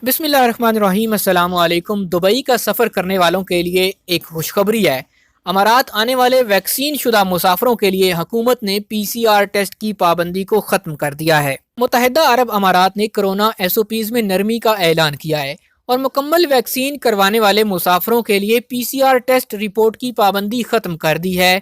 بسم اللہ الرحمن الرحیم۔ السلام علیکم۔ دبئی کا سفر کرنے والوں کے لیے ایک خوشخبری ہے۔ امارات آنے والے ویکسین شدہ مسافروں کے لیے حکومت نے پی سی آر ٹیسٹ کی پابندی کو ختم کر دیا ہے۔ متحدہ عرب امارات نے کرونا ایس او پیز میں نرمی کا اعلان کیا ہے اور مکمل ویکسین کروانے والے مسافروں کے لیے پی سی آر ٹیسٹ رپورٹ کی پابندی ختم کر دی ہے۔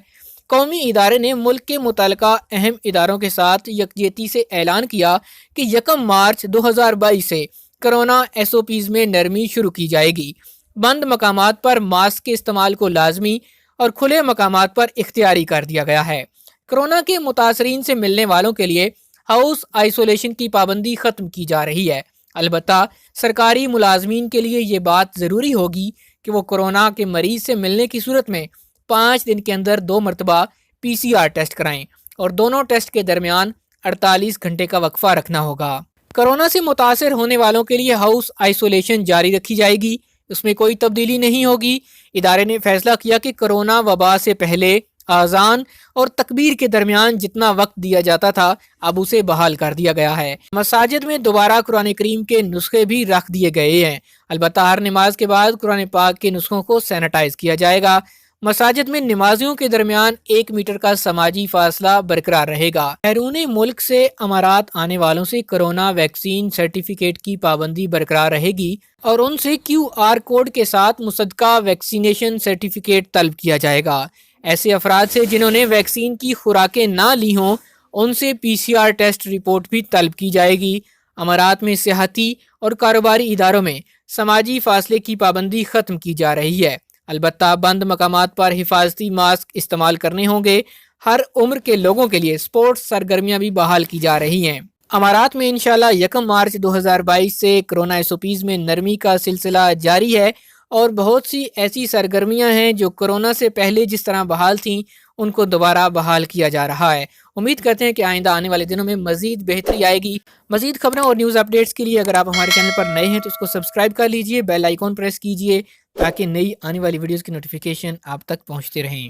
قومی ادارے نے ملک کے متعلقہ اہم اداروں کے ساتھ یکجہتی سے اعلان کیا کہ 1 مارچ 2022 سے کرونا ایس او پیز میں نرمی شروع کی جائے گی۔ بند مقامات پر ماسک کے استعمال کو لازمی اور کھلے مقامات پر اختیاری کر دیا گیا ہے۔ کرونا کے متاثرین سے ملنے والوں کے لیے ہاؤس آئسولیشن کی پابندی ختم کی جا رہی ہے۔ البتہ سرکاری ملازمین کے لیے یہ بات ضروری ہوگی کہ وہ کورونا کے مریض سے ملنے کی صورت میں 5 دن کے اندر 2 مرتبہ پی سی آر ٹیسٹ کرائیں اور دونوں ٹیسٹ کے درمیان 48 گھنٹے کا وقفہ رکھنا ہوگا۔ کرونا سے متاثر ہونے والوں کے لیے ہاؤس آئسولیشن جاری رکھی جائے گی، اس میں کوئی تبدیلی نہیں ہوگی۔ ادارے نے فیصلہ کیا کہ کرونا وبا سے پہلے اذان اور تکبیر کے درمیان جتنا وقت دیا جاتا تھا اب اسے بحال کر دیا گیا ہے۔ مساجد میں دوبارہ قرآن کریم کے نسخے بھی رکھ دیے گئے ہیں، البتہ ہر نماز کے بعد قرآن پاک کے نسخوں کو سینیٹائز کیا جائے گا۔ مساجد میں نمازیوں کے درمیان 1 میٹر کا سماجی فاصلہ برقرار رہے گا۔ بیرون ملک سے امارات آنے والوں سے کرونا ویکسین سرٹیفکیٹ کی پابندی برقرار رہے گی اور ان سے کیو آر کوڈ کے ساتھ مصدقہ ویکسینیشن سرٹیفکیٹ طلب کیا جائے گا۔ ایسے افراد سے جنہوں نے ویکسین کی خوراکیں نہ لی ہوں ان سے پی سی آر ٹیسٹ رپورٹ بھی طلب کی جائے گی۔ امارات میں سیاحتی اور کاروباری اداروں میں سماجی فاصلے کی پابندی ختم کی جا رہی ہے، البتہ بند مقامات پر حفاظتی ماسک استعمال کرنے ہوں گے۔ ہر عمر کے لوگوں کے لیے سپورٹس سرگرمیاں بھی بحال کی جا رہی ہیں۔ امارات میں انشاءاللہ 1 مارچ 2022 سے کرونا ایس او پیز میں نرمی کا سلسلہ جاری ہے اور بہت سی ایسی سرگرمیاں ہیں جو کرونا سے پہلے جس طرح بحال تھیں ان کو دوبارہ بحال کیا جا رہا ہے۔ امید کرتے ہیں کہ آئندہ آنے والے دنوں میں مزید بہتری آئے گی۔ مزید خبروں اور نیوز اپڈیٹس کے لیے اگر آپ ہمارے چینل پر نئے ہیں تو اس کو سبسکرائب کر لیجئے، بیل آئیکن پریس کیجئے تاکہ نئی آنے والی ویڈیوز کی نوٹیفیکیشن آپ تک پہنچتے رہیں۔